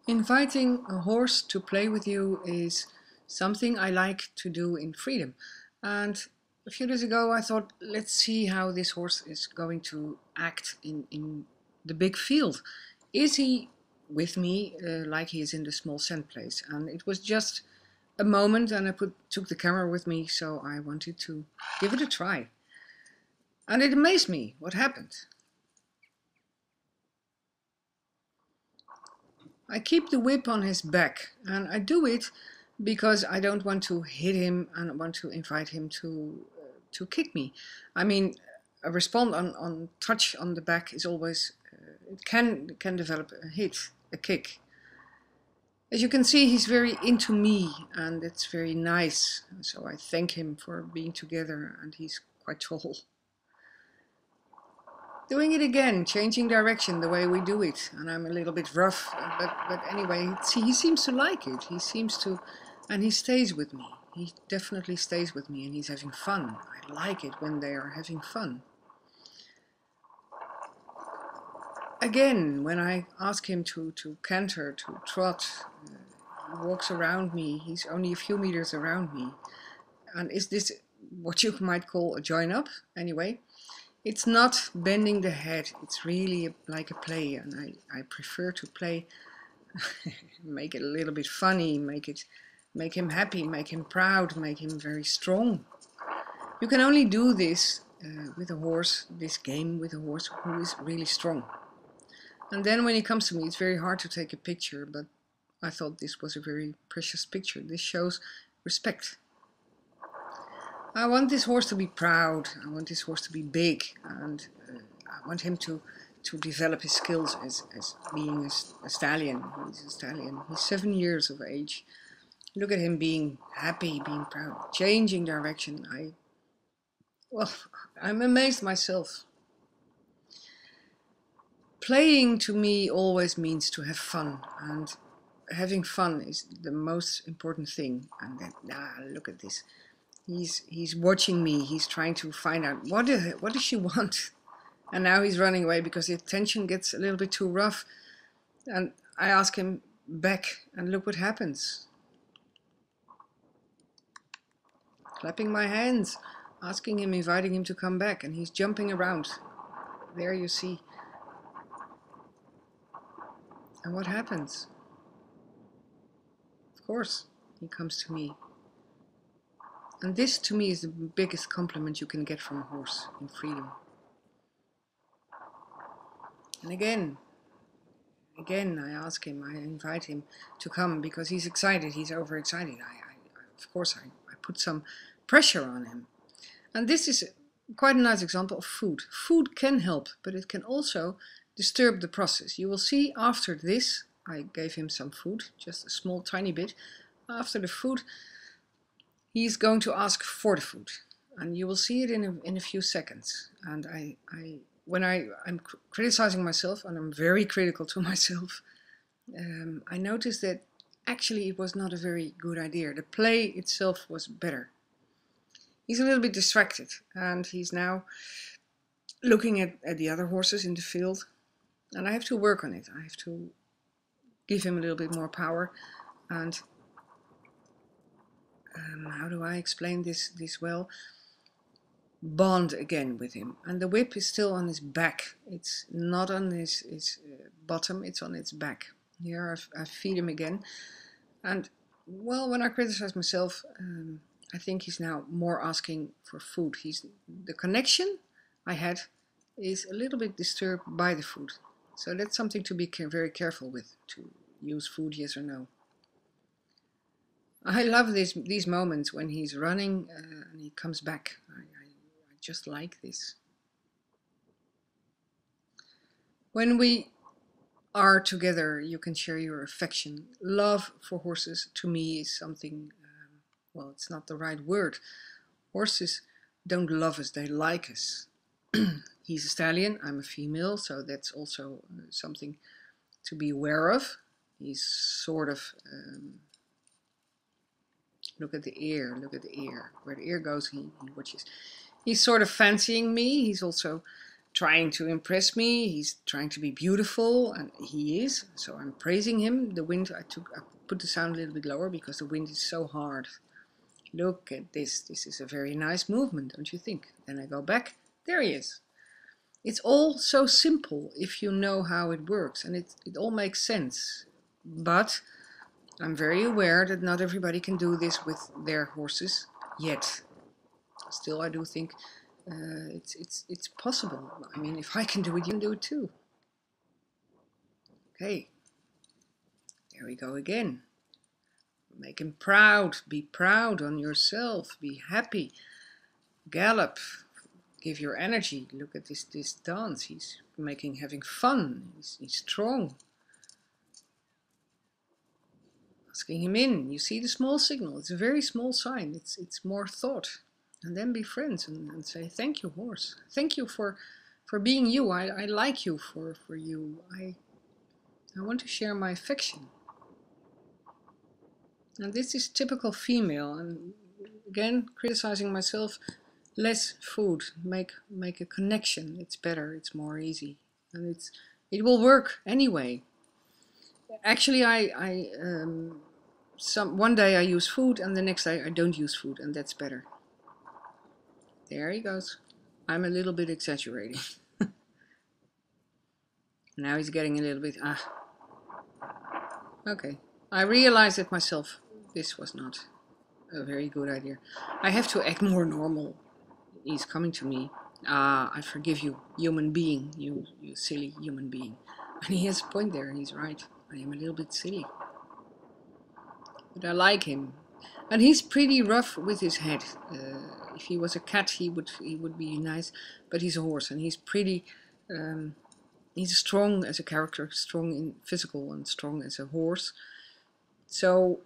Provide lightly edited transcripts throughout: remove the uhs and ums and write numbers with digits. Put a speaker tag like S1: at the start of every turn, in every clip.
S1: Inviting a horse to play with you is something I like to do in freedom. And a few days ago I thought, let's see how this horse is going to act in the big field. Is he with me like he is in the small sand place? And it was just a moment, and I took the camera with me, so I wanted to give it a try. And it amazed me what happened. I keep the whip on his back, and I do it because I don't want to hit him and want to invite him to kick me. I mean, a response on touch on the back is always it can develop a hit, a kick. As you can see, he's very into me, and it's very nice. So I thank him for being together, and he's quite tall. Doing it again, changing direction the way we do it, and I'm a little bit rough, but anyway, he seems to like it. He seems to, and he stays with me. He definitely stays with me, and he's having fun. I like it when they are having fun. Again, when I ask him to canter, to trot, he walks around me. He's only a few meters around me. And is this what you might call a join up? Anyway. It's not bending the head, it's really like a play, and I prefer to play, make it a little bit funny, make him happy, make him proud, make him very strong. You can only do this with a horse, this game with a horse who is really strong. And then when he comes to me, it's very hard to take a picture, but I thought this was a very precious picture. This shows respect. I want this horse to be proud, I want this horse to be big, and I want him to develop his skills as being a stallion. He's a stallion. He's 7 years of age. Look at him being happy, being proud, changing direction. I'm amazed myself. Playing to me always means to have fun, and having fun is the most important thing. And then, look at this. He's watching me. He's trying to find out what does she want, and now he's running away because the tension gets a little bit too rough. And I ask him back, and look what happens. Clapping my hands, asking him, inviting him to come back, and he's jumping around. There you see. And what happens? Of course, he comes to me. And this, to me, is the biggest compliment you can get from a horse in freedom. And again, I ask him, I invite him to come because he's excited, he's overexcited. Of course, I put some pressure on him. And this is quite a nice example of food. Food can help, but it can also disturb the process. You will see after this, I gave him some food, just a small, tiny bit. After the food, he's going to ask for the food, and you will see it in a few seconds. And when I'm criticizing myself, and I'm very critical to myself, I noticed that actually it was not a very good idea. The play itself was better. He's a little bit distracted, and he's now looking at the other horses in the field, and I have to work on it. I have to give him a little bit more power, and how do I explain this well? Bond again with him. And the whip is still on his back. It's not on his bottom, it's on its back. Here I feed him again. And, well, when I criticize myself, I think he's now more asking for food. The connection I had is a little bit disturbed by the food. So that's something to be very careful with, to use food, yes or no. I love these moments when he's running and he comes back. I just like this. When we are together, you can share your affection. Love for horses, to me, is something, well, it's not the right word. Horses don't love us, they like us. He's a stallion, I'm a female, so that's also something to be aware of. He's sort of... look at the ear, look at the ear. Where the ear goes, he watches. He's sort of fancying me. He's also trying to impress me. He's trying to be beautiful, and he is. So I'm praising him. The wind, I put the sound a little bit lower because the wind is so hard. Look at this. This is a very nice movement, don't you think? Then I go back. There he is. It's all so simple if you know how it works, and it all makes sense. But I'm very aware that not everybody can do this with their horses yet. Still, I do think it's possible. I mean, if I can do it, you can do it too. Okay, there we go again. Make him proud. Be proud on yourself. Be happy. Gallop. Give your energy. Look at this dance. He's having fun. He's strong. Asking him in. You see the small signal. It's a very small sign. It's more thought. And then be friends and say, thank you, horse. Thank you for being you. I like you for you. I want to share my affection. And this is typical female. And again, criticizing myself. Less food. Make a connection. It's better. It's more easy. And it will work anyway. Actually, one day I use food and the next day I don't use food, and that's better. There he goes. I'm a little bit exaggerating. Now he's getting a little bit, okay. I realized it myself. This was not a very good idea. I have to act more normal. He's coming to me. I forgive you, human being, you silly human being. And he has a point there, he's right. I am a little bit silly. But I like him. And he's pretty rough with his head. If he was a cat, he would be nice, but he's a horse, and he's pretty. He's strong as a character, strong in physical, and strong as a horse. So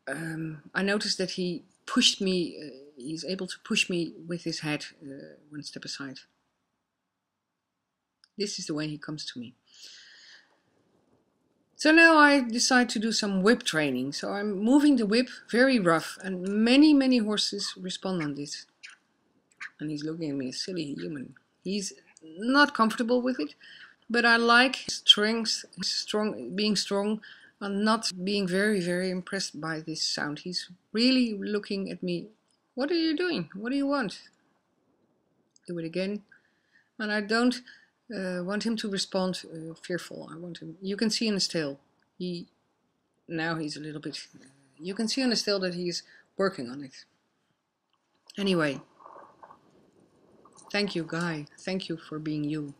S1: I noticed that he pushed me. He's able to push me with his head one step aside. This is the way he comes to me. So now I decide to do some whip training. So I'm moving the whip very rough, and many horses respond on this. And he's looking at me, a silly human. He's not comfortable with it, but I like strength, being strong, and not being very impressed by this sound. He's really looking at me. What are you doing? What do you want? Do it again. And I don't want him to respond fearful. I want him. You can see in his tail. Now he's a little bit. You can see on his tail that he's working on it. Anyway. Thank you, Guy. Thank you for being you.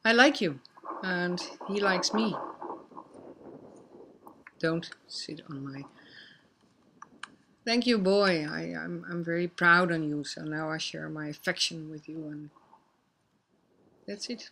S1: I like you, and he likes me. Don't sit on my. Thank you, boy. I'm very proud on you. So now I share my affection with you, and that's it.